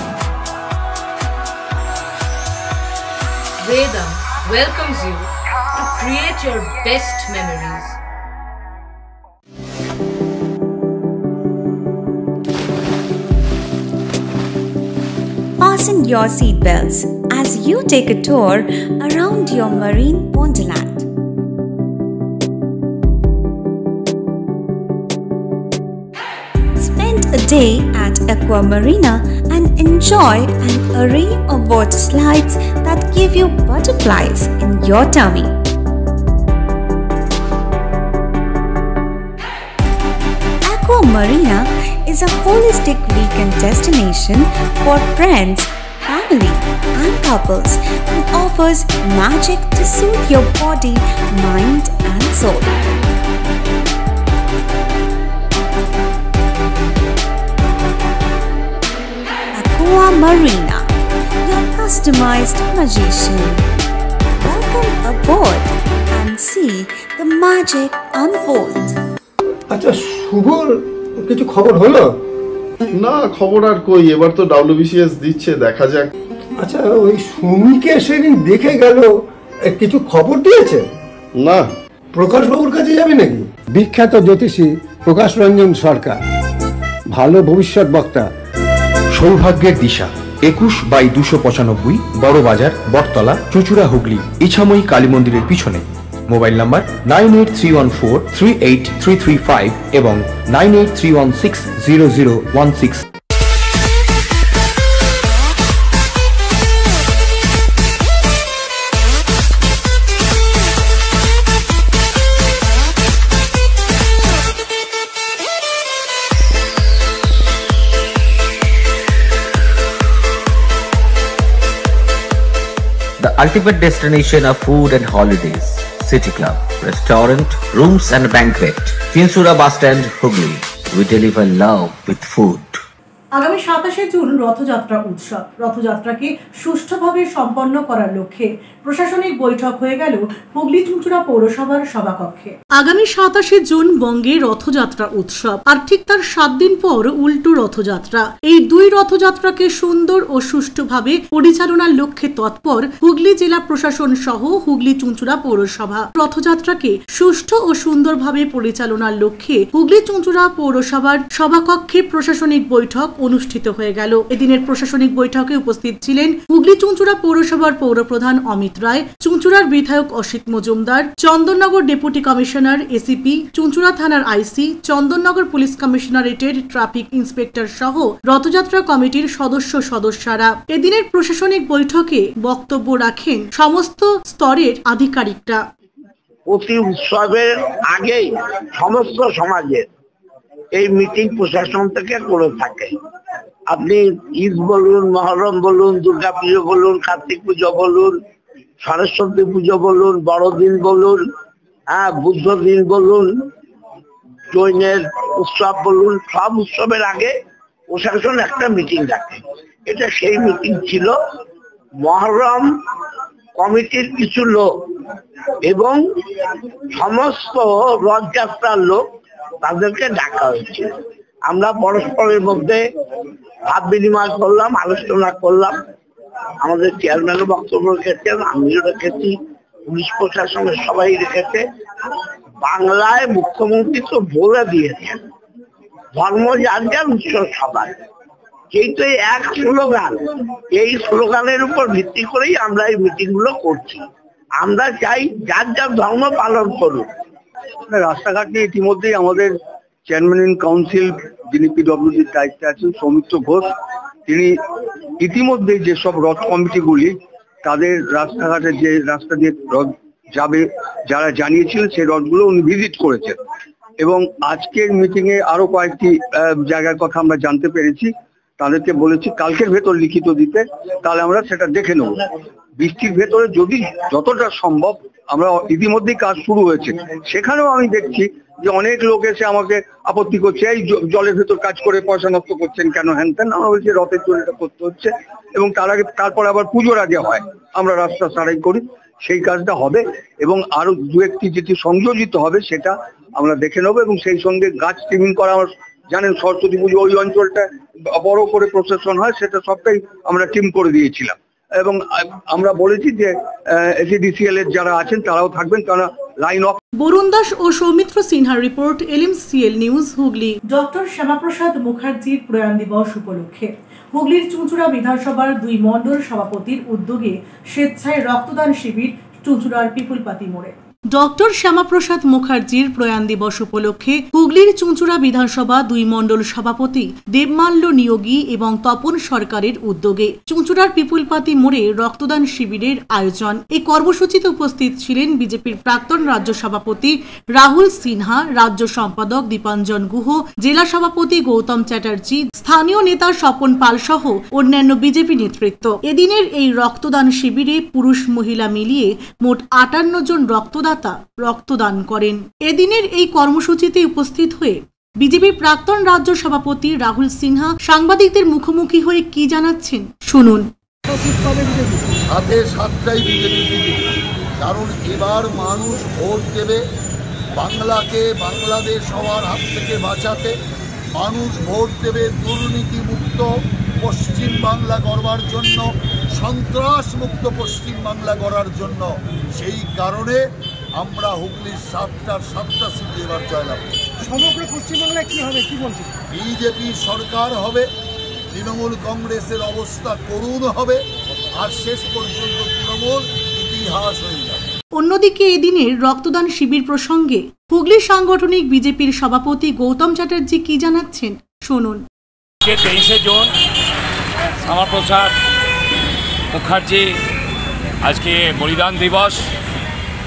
Vedam welcomes you to create your best memories. Fasten your seatbelts as you take a tour around your marine wonderland. Spend a day at Aqua Marina and enjoy an array of water slides that give you butterflies in your tummy. Aqua Marina is a holistic weekend destination for friends, family and couples and offers magic to soothe your body, mind and soul. Aqua Marina, your customized magician. Welcome aboard and see the magic unfold. আচ্ছা শুভর কিছু খবর হলো? না, খবর আর কই, এবার তো WBCS দিচ্ছে, দেখা যাক। আচ্ছা ওই সুমিকে সেদিন দেখে গেল, কিছু খবর দিয়েছে? না। প্রকাশ বাবুর কাছে যাবে নাকি? বিখ্যাত জ্যোতিষী প্রকাশ রঞ্জন সরকার, ভালো ভবিষ্যৎ বক্তা, সৌভাগ্যের দিশা, 21/295 বড় বাজার, বটতলা, চুঁচুড়া, হুগলি, ইছাময়ী কালী মন্দিরের পিছনে। মোবাইল নাম্বার 9831438335 এবং 9831600016। The ultimate destination of food and holidays. City Club, restaurant, rooms and banquet. Chinsura Bus Stand, Hugli. We deliver love with food. আগামী 27শে জুন রথযাত্রা উৎসব। রথযাত্রাকে সুষ্ঠুভাবে সম্পন্ন করার লক্ষ্যে প্রশাসনিক বৈঠক হয়ে গেল হুগলি চুঁচুড়া পৌরসভার সভাকক্ষে। আগামী 27শে জুন বঙ্গে রথযাত্রা উৎসব, আর ঠিক তার 7 দিন পর উল্টো রথযাত্রা। এই দুই রথযাত্রাকে সুন্দর ও সুষ্ঠুভাবে পরিচালনার লক্ষ্যে তৎপর হুগলি জেলা প্রশাসন সহ হুগলি চুঁচুড়া পৌরসভা। রথযাত্রাকে সুষ্ঠু ও সুন্দরভাবে পরিচালনার লক্ষ্যে হুগলি চুঁচুড়া পৌরসভার সভাকক্ষে প্রশাসনিক বৈঠক অনুষ্ঠিত হয়ে গেল। এদিনের প্রশাসনিক বৈঠকে উপস্থিত ছিলেন হুগলি চুঁচুড়া পৌরসভার পৌরপ্রধান অমিত রায়, চুঁচুড়ার বিধায়ক Asit Majumdar, Chandannagar deputy commissioner ACP, চুঁচুড়া থানার আইসি, চন্দননগর পুলিশ কমিশনারেটের ট্রাফিক ইন্সপেক্টর সহ রথযাত্রা কমিটির সদস্যরা। এদিনের প্রশাসনিক বৈঠকে বক্তব্য রাখেন সমস্ত স্তরের আধিকারিকরা। প্রতি উৎসবের আগেই সমস্ত সমাজের এই মিটিং প্রশাসন থেকে করে থাকে। আপনি ঈদ বলুন, মহরম বলুন, দুর্গা পুজো বলুন, কার্তিক পুজো বলুন, সরস্বতী পুজো বলুন, বড়দিন বলুন, বুদ্ধ দিন বলুন, জৈনের উৎসব বলুন, সব উৎসবের আগে প্রশাসন একটা মিটিং রাখে। এটা সেই মিটিং ছিল। মহরম কমিটির কিছু লোক এবং সমস্ত রথযাত্রার লোক তাদেরকে ডাকা হয়েছে। আমরা পরস্পরের মধ্যে ভাব বিনিময় করলাম, আলোচনা করলাম। আমাদের চেয়ারম্যানও বক্তব্য রেখেছেন, আমিও রেখেছি, পুলিশ প্রশাসনের সবাই রেখেছে। বাংলায় মুখ্যমন্ত্রী তো বলে দিয়েছেন ধর্ম যার যার, উৎসব সবার। কিন্তু এক স্লোগান, এই স্লোগানের উপর ভিত্তি করেই আমরা এই মিটিং গুলো করছি। আমরা চাই যার যার ধর্ম পালন করুন। রাস্তাঘাট নিয়ে ইতিমধ্যেই আমাদের চেয়ারম্যান ইন কাউন্সিল, যিনি পিডব্লিউডির দায়িত্বে আছেন, সৌমিত্র ঘোষ, তিনি ইতিমধ্যে যেসব রথ কমিটিগুলি তাদের রাস্তাঘাটে যে রাস্তা দিয়ে রথ যাবে যারা জানিয়েছিলেন সেই রথগুলো উনি ভিজিট করেছেন। এবং আজকের মিটিং এ আরো কয়েকটি জায়গার কথা আমরা জানতে পেরেছি। তাদেরকে বলেছি কালকের ভেতর লিখিত দিতে, তাহলে আমরা সেটা দেখে নেব। বৃষ্টির ভেতরে যদি যতটা সম্ভব, আমরা ইতিমধ্যেই কাজ শুরু হয়েছে, সেখানেও আমি দেখছি যে অনেক লোক এসে আমাকে আপত্তি করছে, এই জলের ভেতর কাজ করে পয়সা নষ্ট করছেন কেন, হ্যান ত্যান। আমরা বলছি রথের জন্য এটা করতে হচ্ছে, এবং তার আগে তারপরে আবার পুজোর আগে হয় আমরা রাস্তা সারাই করি, সেই কাজটা হবে। এবং আরো দু একটি যেটি সংযোজিত হবে সেটা আমরা দেখে নেবো। এবং সেই সঙ্গে গাছ ট্রিমিং করা, আমার জানেন সরস্বতী পুজো ওই অঞ্চলটা বড় করে প্রসেশন হয়, সেটা সবটাই আমরা টিম করে দিয়েছিলাম। এবং আমরা বলেছি যে এসিডিসিএল এর যারা আছেন তারাও থাকবেন, কারণ লাইন অফ। বরুণ দাস ও সৌমিত্র সিনহার report, LMCL news Hooghly. Doctor Syamaprasad মুখার্জির প্রয়াণ দিবস উপলক্ষে হুগলির চুঁচুড়া বিধানসভার 2 মণ্ডল সভাপতির উদ্যোগে স্বেচ্ছায় রক্তদান শিবির চুঁচুড়ার পিপুলপাতি মোড়ে। ডক্টর শ্যামাপ্রসাদ মুখার্জির প্রয়াণ দিবস উপলক্ষে হুগলির চুঁচুড়া বিধানসভা 2 মণ্ডল সভাপতি দেবমাল্য নিয়োগী এবং তপন সরকারের উদ্যোগে চুঁচুড়ার পিপুলপাতি মোড়ে রক্তদান শিবিরের আয়োজন। এই কর্মসূচিতে উপস্থিত ছিলেন বিজেপির প্রাক্তন রাজ্য সভাপতি রাহুল সিনহা, রাজ্য সম্পাদক দীপাঞ্জন গুহ, জেলা সভাপতি গৌতম চ্যাটার্জি, স্থানীয় নেতা স্বপন পাল সহ অন্যান্য বিজেপি নেতৃত্ব। এদিনের এই রক্তদান শিবিরে পুরুষ মহিলা মিলিয়ে মোট 58 জন রক্তদান করেন। এদিনের এই কর্মসূচিতে উপস্থিত হয়ে বিজেপির প্রাক্তন রাজ্য সভাপতি রাহুল সিনহা সাংবাদিকদের মুখোমুখি হয়ে কি জানাচ্ছেন শুনুন। হাতে 7টাই বিজেপি, কারণ এবার মানুষ ভোট দেবে বাংলাকে, বাংলাদেশ হওয়ার হাত থেকে বাঁচাতে। মানুষ ভোট দেবে দুর্নীতি মুক্ত পশ্চিম বাংলা গড়বার জন্য, সন্ত্রাস মুক্ত পশ্চিম বাংলা গড়ার জন্য। সেই কারণে আমরা হুগলির 7টা সিটে এবার জয়লাভ। সমগ্র পশ্চিমবাংলায় কি হবে, কি বলছে? বিজেপি সরকার হবে, তৃণমূল কংগ্রেসের অবস্থা করুণ হবে, আর শেষ পর্যন্ত তৃণমূল ইতিহাস হয়ে যাবে। অন্যদিকে এদিনের রক্তদান শিবির প্রসঙ্গে হুগলি সাংগঠনিক বিজেপির সভাপতি গৌতম চ্যাটার্জি কি জানাচ্ছেন শুনুন। 23শে জুন শ্যামাপ্রসাদ মুখার্জি আজকে বলিদান দিবস।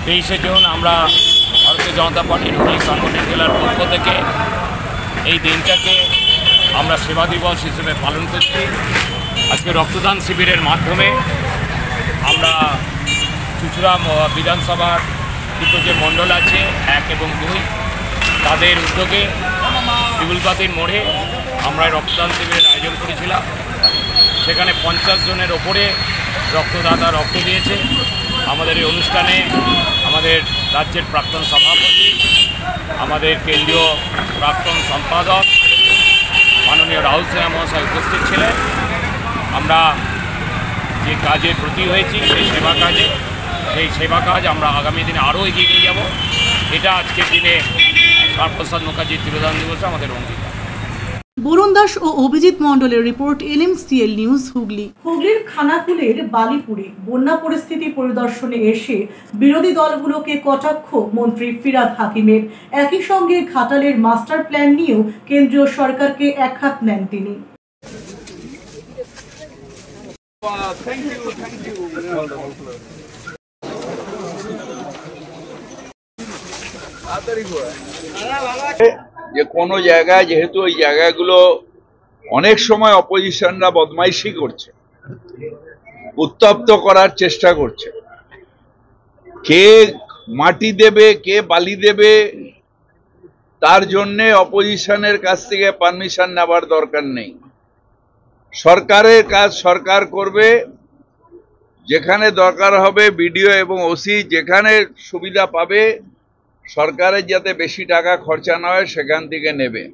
23শে জুন আমরা ভারতীয় জনতা পার্টির হুগলি সাংগঠনিক জেলার পক্ষ থেকে এই দিনটাকে আমরা সেবা দিবস হিসেবে পালন করছি। আজকে রক্তদান শিবিরের মাধ্যমে আমরা চুচুড়া বিধানসভার দুটো যে মণ্ডল আছে 1 এবং 2, তাদের উদ্যোগে বিপুলপাতির মোড়ে আমরা রক্তদান শিবিরের আয়োজন করেছিলাম। সেখানে 50 জনের ওপরে রক্তদাতা রক্ত দিয়েছে। আমাদের এই অনুষ্ঠানে আমাদের রাজ্যের প্রাক্তন সভাপতি, আমাদের কেন্দ্রীয় প্রাক্তন সম্পাদক মাননীয় রাহুল সিনহা মহাশয় উপস্থিত ছিলেন। আমরা যে কাজে ব্রতী হয়েছি সেই সেবা কাজ আমরা আগামী দিনে আরও এগিয়ে নিয়ে যাব। এটা আজকের দিনে শ্যামাপ্রসাদ মুখার্জির তিরোধান দিবসে আমাদের অঙ্গীকার। বরুণ দাস ও অভিজিৎ মণ্ডলের রিপোর্ট, LMCL নিউজ হুগলি। হুগলির খানাকুলের বালিপুরে বন্যা পরিস্থিতি পরিদর্শনে এসে বিরোধী দলগুলোকে কটাক্ষ মন্ত্রী ফিরহাদ হাকিমের। একই সঙ্গে ঘাটালের মাস্টার প্ল্যান নিয়েও কেন্দ্রীয় সরকারকে একহাত নেন তিনি। যে কোনো জায়গায়, যেহেতু ওই জায়গাগুলো অনেক সময় অপোজিশনরা বদমাইশি করছে, উত্তপ্ত করার চেষ্টা করছে, কে মাটি দেবে কে বালি দেবে তার জন্যে অপোজিশনের কাছ থেকে পারমিশন নেওয়ার দরকার নেই। সরকারের কাজ সরকার করবে। যেখানে দরকার হবে বিডিও এবং ওসি যেখানে সুবিধা পাবে, সরকারের যাতে বেশি টাকা খরচা না হয় সেখান থেকে নেবে।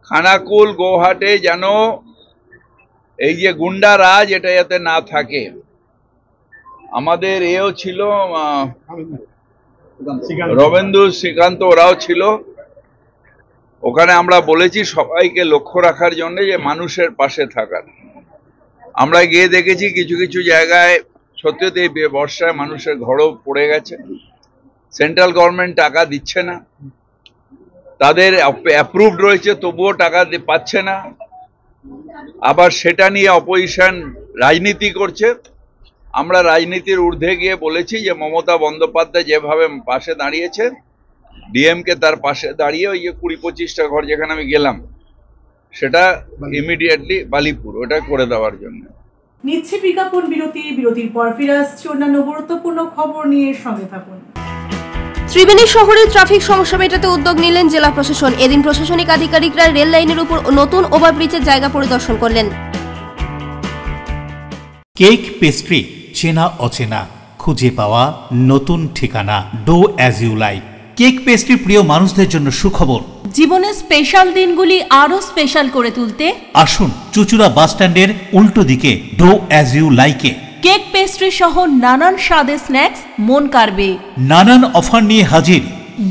খানাকুল গৌহাটে যেন এই যে গুন্ডা রাজ এটা যাতে না থাকে। আমাদের এও ছিল রবীন্দ্র শ্রীকান্ত, ওরাও ছিল ওখানে। আমরা বলেছি সবাইকে লক্ষ্য রাখার জন্য যে মানুষের পাশে থাকার। আমরা গিয়ে দেখেছি কিছু কিছু জায়গায় সত্যি এই বর্ষায় মানুষের ঘরও পড়ে গেছে। সেন্ট্রাল গভর্নমেন্ট টাকা দিচ্ছে না, তাদের অ্যাপ্রুভড রয়েছে তবুও টাকা পাচ্ছে না। আবার সেটা নিয়ে অপোজিশন রাজনীতি করছে। আমরা রাজনীতির ঊর্ধ্বে গিয়ে বলেছি যে মমতা বন্দ্যোপাধ্যায় যেভাবে পাশে দাঁড়িয়েছে, ডিএমকে তার পাশে দাঁড়িয়ে ওই যে 20-25টা ঘর যেখানে আমি গেলাম সেটা ইমিডিয়েটলি বালিপুর ওটা করে দেওয়ার জন্য। নিচ্ছে বিজ্ঞাপন বিরতি, বিরতির পর ফিরে আসছে অন্যান্য গুরুত্বপূর্ণ খবর নিয়ে, সঙ্গে থাকুন। ত্রিবেণী শহরে ট্রাফিক সমস্যা মেটাতে উদ্যোগ নিলেন জেলা প্রশাসন। এদিন প্রশাসনিক আধিকারিকরা রেল লাইনের উপর নতুন ওভারব্রিজের জায়গা পরিদর্শন করলেন। কেক পেস্ট্রি, চেনা অচেনা, খুঁজে পাওয়া নতুন ঠিকানা, do as you like. Cake pastry প্রিয় মানুষদের জন্য সুখবর। জীবনের স্পেশাল দিনগুলি আরো স্পেশাল করে তুলতে আসুন চুচুড়া বাস স্ট্যান্ডের উল্টো দিকে ডো অ্যাজ ইউ লাইকে। কেক পেস্ট্রি সহ নানান স্বাদের স্ন্যাক্স মন কাড়বে। নানান অফার নিয়ে হাজির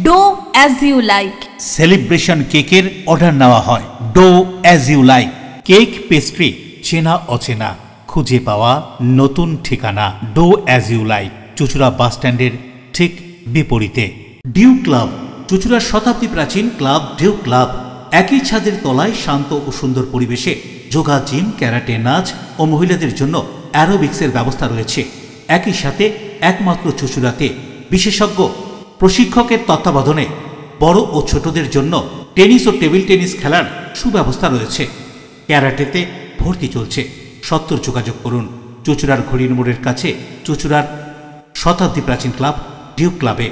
dough as you like. Celebration কেকের অর্ডার নেওয়া হয়। Dough as you like. Cake pastry, চেনা অচেনা, খুঁজে পাওয়া নতুন ঠিকানা, ডো অ্যাজ ইউ লাইক। চুচুড়া বাস স্ট্যান্ডের ঠিক বিপরীতে। ডিউ ক্লাব, চুচুড়ার শতাব্দী প্রাচীন ক্লাব ডিউ ক্লাব। একই ছাদের তলায় শান্ত ও সুন্দর পরিবেশে যোগা, জিম, ক্যারাটে, নাচ ও মহিলাদের জন্য অ্যারোবিক্সের ব্যবস্থা রয়েছে। একই সাথে একমাত্র চুচুড়াতে বিশেষজ্ঞ প্রশিক্ষকের তত্ত্বাবধানে বড় ও ছোটদের জন্য টেনিস ও টেবিল টেনিস খেলার সুব্যবস্থা রয়েছে। ক্যারাটেতে ভর্তি চলছে। সত্তর যোগাযোগ করুন চুচুড়ার ঘড়ির মোড়ের কাছে চুচুড়ার শতাব্দী প্রাচীন ক্লাব ডিউ ক্লাবে।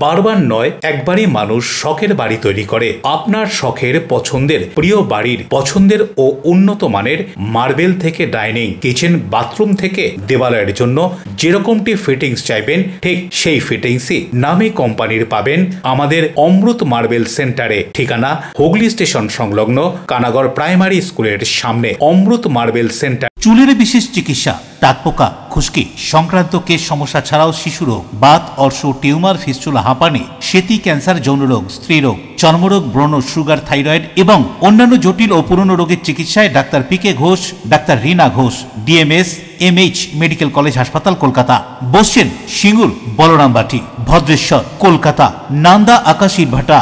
বারবার নয়, একবারই মানুষ শখের বাড়ি তৈরি করে। আপনার শখের পছন্দের প্রিয় বাড়ির পছন্দের ও উন্নত মানের মার্বেল থেকে ডাইনিং, কিচেন, বাথরুম থেকে দেওয়ালের জন্য যেরকমটি ফিটিংস চাইবেন ঠিক সেই ফিটিংসই নামী কোম্পানির পাবেন আমাদের অমৃত মার্বেল সেন্টারে। ঠিকানা হুগলি স্টেশন সংলগ্ন কানাগড় প্রাইমারি স্কুলের সামনে। অমৃত মার্বেল সেন্টার। চুলের বিশেষ চিকিৎসা, টাকপোকা, খুশকি সংক্রান্ত কেশ সমস্যা ছাড়াও শিশুরোগ, বাত, অর্শ, টিউমার, ফিস্টুলা, হাঁপানি, সেতি, ক্যান্সার, যৌনরোগ, স্ত্রীরোগ, চর্মরোগ, ব্রণ, সুগার, থাইরয়েড এবং অন্যান্য জটিল ও পুরনো রোগের চিকিৎসায় doctor PK Ghosh, doctor Rina Ghosh, DMS MH medical college হাসপাতাল, কলকাতা। বসছেন সিঙ্গুর, বলরামবাটি, ভদ্রেশ্বর, কলকাতা, নান্দা, আকাশ, ইটভাটা,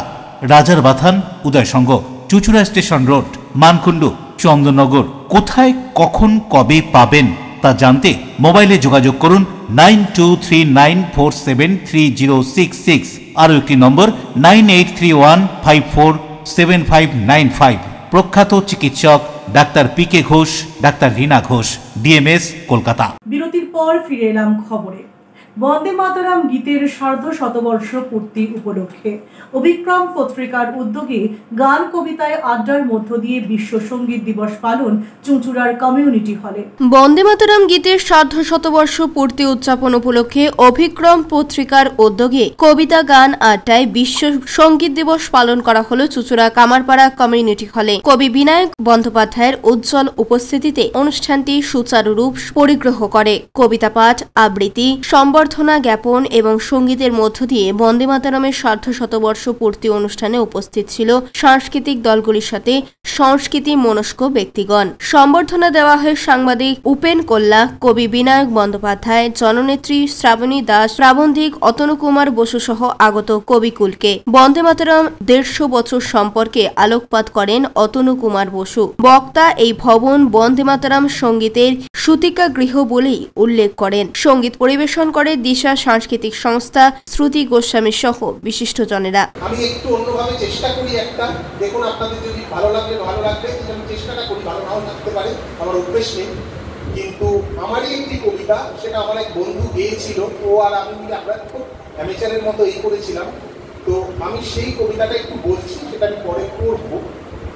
রাজার বাথান, উদয়সঙ্গ, চুচুড়া স্টেশন রোড, মানকুণ্ডু, চন্দননগর। কোথায়, কখন, কবে পাবেন তা জানতে মোবাইলে যোগাযোগ করুন 9239473066। আরও একটি নম্বর 9831547595। প্রখ্যাত চিকিৎসক doctor PK Ghosh, doctor Rina Ghosh, DMS, Kolkata. বিরতির পর ফিরে এলাম খবরে। বন্দে মাতরম গীতের সার্ধশতবর্ষ পূর্তি উপলক্ষে অভিক্রম পত্রিকার উদ্যোগে গান কবিতায় আড্ডার মধ্য দিয়ে বিশ্ব সঙ্গীত দিবস পালন চুঁচুড়ার কমিউনিটি হলে। বন্দে মাতরম গীতের সার্ধশতবর্ষ পূর্তি উদযাপন উপলক্ষে অভিক্রম পত্রিকার উদ্যোগে কবিতা গান আড্ডায় বিশ্ব সঙ্গীত দিবস পালন করা হলো চুঁচুড়া কামারপাড়া কমিউনিটি হলে। কবি বিনায়ক বন্দ্যোপাধ্যায়ের উজ্জ্বল উপস্থিতিতে অনুষ্ঠানটি সুচারুরূপ পরিগ্রহ করে। কবিতা পাঠ, আবৃত্তি, সম্বর্ধনা জ্ঞাপন এবং সঙ্গীতের মধ্য দিয়ে বন্দে মাতরমের সার্ধশতবর্ষ পূর্তি অনুষ্ঠানে উপস্থিত ছিল সাংস্কৃতিক দলগুলির সাথে সংস্কৃতি মনস্ক ব্যক্তিগণ। সম্বর্ধনা দেওয়া হয় সাংবাদিক উপেন কল্লা, কবি বিনায়ক বন্দ্যোপাধ্যায়, জননেত্রী শ্রাবণী দাস, প্রাবন্ধিক অতনু কুমার বসু সহ আগত কবিকুলকে। বন্দে মাতরম 150 বছর সম্পর্কে আলোকপাত করেন অতনু কুমার বসু। বক্তা এই ভবন বন্দে মাতরম সঙ্গীতের সুতিকা গৃহ বলেই উল্লেখ করেন। সঙ্গীত পরিবেশন করে দিশা সাংস্কৃতিক সংস্থা, শ্রুতি গোস্বামী সহ বিশিষ্টজনেরা। আমি একটু অন্যভাবে চেষ্টা করি একটা, দেখুন আপনাদের যদি ভালো লাগলে আমি চেষ্টাটা করি, ভালো নাও লাগতে পারে, আমার অভ্যেস নেই, কিন্তু আমারই একটি কবিতা, সেটা আমার এক বন্ধু গেয়েছিল, ও আর আমি মিলে আমরা খুব অ্যামেচারের মতো এই করেছিলাম। তো আমি সেই কবিতাটা একটু বলছি, সেটা আমি পরে পড়বো।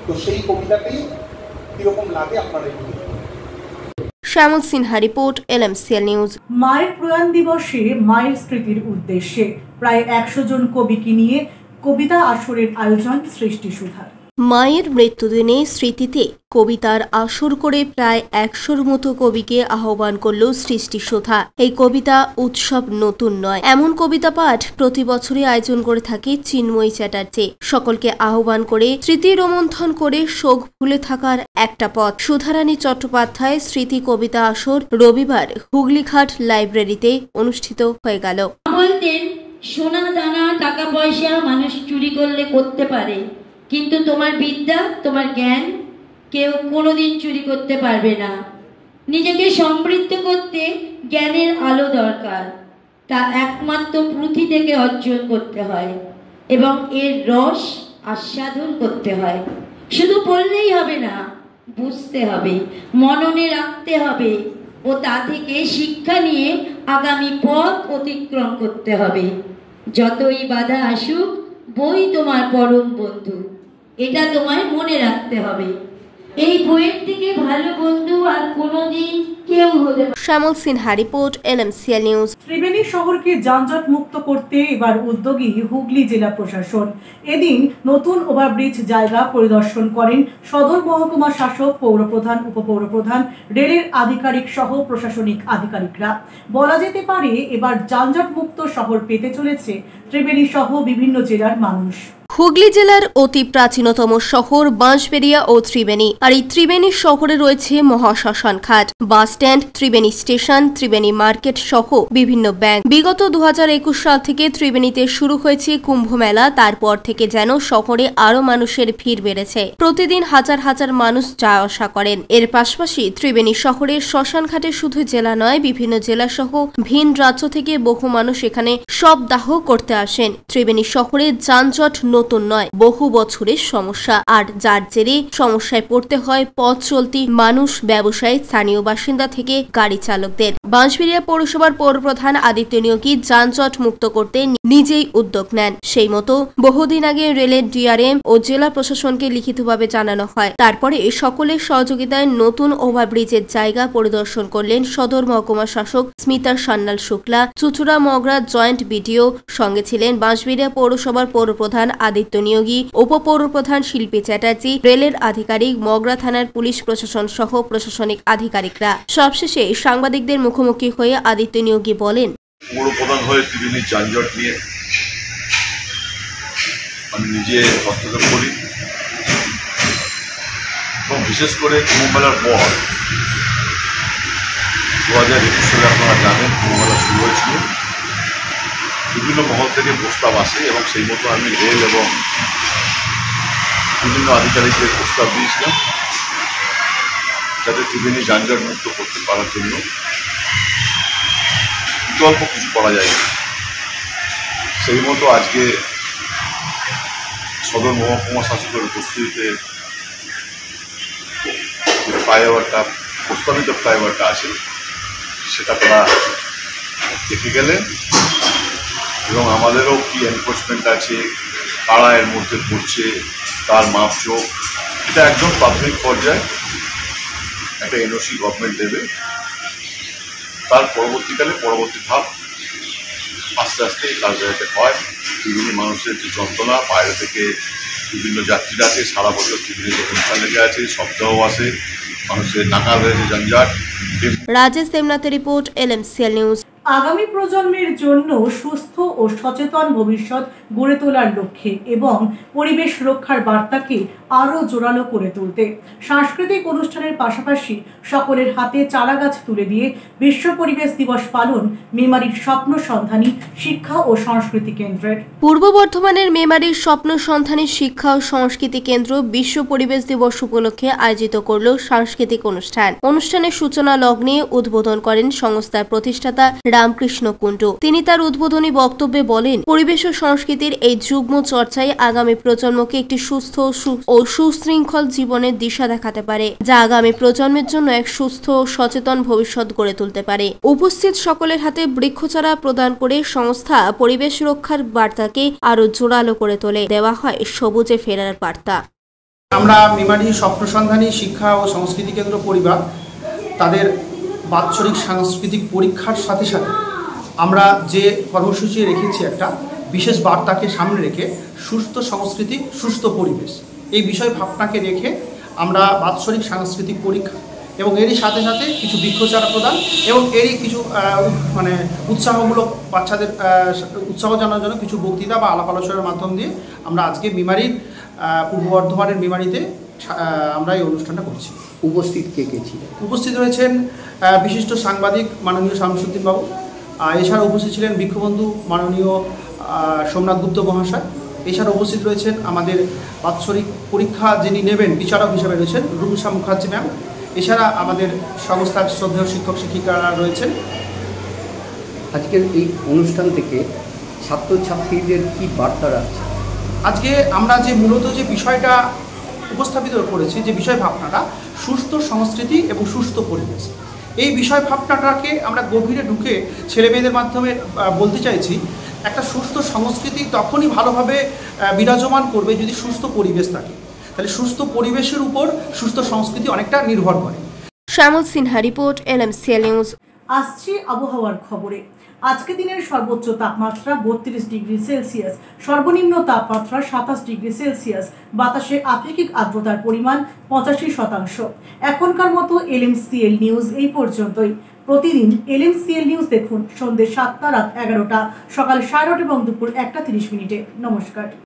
তো সেই কবিতাটাই কিরকম লাগে আপনারা একটু। শ্যামল সিনহা রিপোর্ট, LMCL নিউজ। মায়ের প্রয়াণ দিবসে মায়ের স্মৃতির উদ্দেশ্যে প্রায় 100 জন কবিকে নিয়ে কবিতা আসরের আয়োজন সৃষ্টি সুধার। মায়ের মৃত্যুদিনে স্মৃতিতে কবিতার আসর করে প্রায় 100-র মতো কবিকে আহ্বান করল সৃষ্টি সুধা। এই কবিতা উৎসব নতুন নয়, এমন কবিতা পাঠ প্রতি বছরই আয়োজন করে থাকে চিন্ময়ী চ্যাটার্জি। সকলকে আহ্বান করে স্মৃতি রোমন্থন করে শোক ভুলে থাকার একটা পথ। সুধারানী চট্টোপাধ্যায় স্মৃতি কবিতা আসর রবিবার হুগলিঘাট লাইব্রেরিতে অনুষ্ঠিত হয়ে গেল। বলতেন, সোনা দানা টাকা পয়সা মানুষ চুরি করলে করতে পারে, কিন্তু তোমার বিদ্যা, তোমার জ্ঞান কেউ কোনোদিন চুরি করতে পারবে না। নিজেকে সমৃদ্ধ করতে জ্ঞানের আলো দরকার, তা একমাত্র পুঁথি থেকে অর্জন করতে হয় এবং এর রস আস্বাদন করতে হয়। শুধু পড়লেই হবে না, বুঝতে হবে, মননে রাখতে হবে ও তা থেকে শিক্ষা নিয়ে আগামী পথ অতিক্রম করতে হবে। যতই বাধা আসুক, বই তোমার পরম বন্ধু, এটা তোমায় মনে রাখতে হবে। এই বইয়ের থেকে ভালো বন্ধু আর কোনোদিন কেউ হতে পারে। Shyamal Sinha report, LMCL news. Tribeni শহরকে যানজট মুক্ত করতে এবার উদ্যোগী হুগলি জেলা প্রশাসন। এদিন নতুন ওভারব্রিজ জায়গা পরিদর্শন করেন সদর মহকুমা শাসক, পৌরপ্রধান, উপপৌরপ্রধান, রেলের আধিকারিক সহ প্রশাসনিক আধিকারিকরা। বলা যেতে পারে এবার যানজট মুক্ত শহর পেতে চলেছে ত্রিবেণী সহ বিভিন্ন জেলার মানুষ। হুগলি জেলার অতি প্রাচীনতম শহর বাঁশবেড়িয়া ও ত্রিবেণী। আর এই ত্রিবেণী শহরে রয়েছে মহাশ্মশান ঘাট, bus stand, Tribeni station, Tribeni market সহ বিভিন্ন ব্যাংক। বিগত 2021 সাল থেকে ত্রিবেণীতে শুরু হয়েছে কুম্ভ মেলা। তারপর থেকে যেন শহরে আরো মানুষের ভিড় বেড়েছে। প্রতিদিন হাজার হাজার মানুষ যাওয়া আসা করেন। এর পাশাপাশি ত্রিবেণী শহরের শ্মশান ঘাটে শুধু জেলা নয়, বিভিন্ন জেলা সহ ভিন রাজ্য থেকে বহু মানুষ এখানে শবদাহ করতে আসেন। ত্রিবেণী শহরে যানজট নতুন নয়, বহু বছরের সমস্যা, আর যার জেরে সমস্যায় পড়তে হয় পথ চলতি মানুষ, ব্যবসায়ী, স্থানীয় বাসিন্দা থেকে গাড়ি চালকদের। বাঁশবেড়িয়া পৌরসভার পৌরপ্রধান আদিত্য নিয়োগী যানজট মুক্ত করতে নিজেই উদ্যোগ নেন। সেই মতো বহুদিন আগে রেলের ডিআরএম ও জেলা প্রশাসনকে লিখিতভাবে জানানো হয়। তারপরে সকলের সহযোগিতায় নতুন ওভারব্রিজের জায়গা পরিদর্শন করলেন সদর মহকুমা শাসক স্মিতা সান্যাল শুক্লা, চুচুড়া মগরা জয়েন্ট বিডিও। সঙ্গে ছিলেন বাঁশবেড়িয়া পৌরসভার পৌরপ্রধান আদিত্য নিয়োগী, উপপৌরপ্রধান শিল্পী চ্যাটার্জি, রেলের আধিকারিক, মগরা থানার পুলিশ প্রশাসন সহ প্রশাসনিক আধিকারিকরা। সবশেষে সাংবাদিকদের মুখোমুখি হয়ে আদিত্য নিয়োগী বলেন, পৌরপ্রধান হয়ে ত্রিবেণী যানজট নিয়ে আমি নিজে হস্তক্ষেপ করি এবং বিশেষ করে কুম্ভ মেলার পর 2021 সালে আপনারা জানেন কুম্ভ মেলা শুরু হয়েছিল, বিভিন্ন মহল থেকে প্রস্তাব আসে এবং সেই মতো আমি রেল এবং বিভিন্ন আধিকারিকদের প্রস্তাব দিয়েছিলাম যাতে ত্রিবেণী যানজট মুক্ত করতে পারার জন্য বিকল্প কিছু করা যায়। সেই মতো আজকে সদর মহকুমা শাসকের উপস্থিতিতে যে ফ্লাইওভারটা প্রস্তাবিত ফ্লাইওভারটা আছে সেটা তারা দেখে গেলেন এবং আমাদেরও কি এনফোর্সমেন্ট আছে, কারা এর মধ্যে পড়ছে, তার মাপজোক, এটা একদম প্রাথমিক পর্যায়ে একটা এনওসি গভর্নমেন্ট দেবে। তার পরবর্তীকালে পরবর্তী ধাপ আস্তে আস্তে এই কাজ যাতে হয়। বিভিন্ন মানুষের যে যন্ত্রণা, বাইরে থেকে বিভিন্ন যাত্রীরা আছে, সারা বছর টিভিতে অনুষ্ঠান লেগে আছে, শব্দও আসে, মানুষের নাকাল হয়েছে যানজট। রাজেশ দেবনাথের রিপোর্ট, LMCL নিউজ। আগামী প্রজন্মের জন্য সুস্থ ও সচেতন ভবিষ্যৎ গড়ে তোলার লক্ষ্যে এবং পরিবেশ রক্ষার বার্তাকে আরও জোরালো করে তুলতে সাংস্কৃতিক অনুষ্ঠানের পাশাপাশি সকলের হাতে চারাগাছ তুলে দিয়ে বিশ্ব পরিবেশ দিবস পালন মেমারির স্বপ্ন সন্ধানী শিক্ষা ও সংস্কৃতি কেন্দ্রের। পূর্ব বর্ধমানের মেমারির স্বপ্ন সন্ধানী শিক্ষা ও সংস্কৃতি কেন্দ্র বিশ্ব পরিবেশ দিবস উপলক্ষে আয়োজিত করল সাংস্কৃতিক অনুষ্ঠান। অনুষ্ঠানের সূচনা লগ্নে উদ্বোধন করেন সংস্থার প্রতিষ্ঠাতা রামকৃষ্ণ কুণ্ডু। তিনি তার উদ্বোধনী বক্তব্যে বলেন, পরিবেশ ও সংস্কৃতির এই যুগ্ম চর্চায় আগামী প্রজন্মকে একটি সুস্থ ও সুশৃঙ্খল জীবনের দিশা দেখাতে পারে, যা আগামী প্রজন্মের জন্য এক সুস্থ ও সচেতন ভবিষ্যৎ গড়ে তুলতে পারে। উপস্থিত সকলের হাতে বৃক্ষচারা প্রদান করে সংস্থা পরিবেশ রক্ষার বার্তাকে আরো জোরালো করে তোলে। দেওয়া হয় সবুজে ফেরার বার্তা। আমরা মেমারি স্বপ্ন সন্ধানী শিক্ষা ও সংস্কৃতি কেন্দ্র পরিবার তাদের বাৎসরিক সাংস্কৃতিক পরীক্ষার সাথে সাথে আমরা যে কর্মসূচি রেখেছি, একটা বিশেষ বার্তাকে সামনে রেখে সুস্থ সংস্কৃতি সুস্থ পরিবেশ এই বিষয় ভাবনাকে রেখে আমরা বাৎসরিক সাংস্কৃতিক পরীক্ষা এবং এরই সাথে সাথে কিছু বৃক্ষচারা প্রদান এবং এরই কিছু উৎসাহমূলক বাচ্চাদের উৎসাহ জানানোর জন্য কিছু বক্তৃতা বা আলাপ আলোচনার মাধ্যম দিয়ে আমরা আজকে মেমারির পূর্ব বর্ধমানের মেমারিতে আমরা এই অনুষ্ঠানটা করছি। উপস্থিত কে কে ছিলেন? উপস্থিত রয়েছেন বিশিষ্ট সাংবাদিক মাননীয় শামসুদ্দিন বাবু, এছাড়া উপস্থিত ছিলেন বৃক্ষবন্ধু মাননীয় সোমনাথ গুপ্ত মহাশয়, এছাড়া উপস্থিত রয়েছেন আমাদের বাৎসরিক পরীক্ষা যিনি নেবেন বিচারক হিসেবে রয়েছেন রুমসা মুখার্জি ম্যাম, এছাড়া আমাদের সংস্থার শ্রদ্ধেয় শিক্ষক শিক্ষিকারা রয়েছেন। আজকের এই অনুষ্ঠান থেকে ছাত্রছাত্রীদের কি বার্তা রাখছে? আজকে আমরা যে মূলত যে বিষয়টা উপস্থাপিত করেছি, যে বিষয় ভাবনাটা সুস্থ সংস্কৃতি এবং সুস্থ পরিবেশ, এই বিষয় ভাবনাটাকে আমরা গভীরে ঢুকে ছেলেমেয়েদের মাধ্যমে বলতে চাইছি, একটা সুস্থ সংস্কৃতি তখনই ভালোভাবে বিরাজমান করবে যদি সুস্থ পরিবেশ থাকে। তাহলে সুস্থ পরিবেশের উপর সুস্থ সংস্কৃতি অনেকটা নির্ভর করে। শ্যামল সিনহা রিপোর্ট, LMCL নিউজ। আসছে আবহাওয়ার খবরে। আজকে দিনের সর্বোচ্চ তাপমাত্রা 32 ডিগ্রি সেলসিয়াস, সর্বনিম্ন তাপমাত্রা 27 ডিগ্রি সেলসিয়াস, বাতাসে আপেক্ষিক আর্দ্রতার পরিমাণ 85%। এখনকার মতো LMCL নিউজ এই পর্যন্তই। প্রতিদিন LMCL নিউজ দেখুন সন্ধ্যে 7টা, রাত 11টা, সকাল 9:30 এবং দুপুর 1:30। নমস্কার।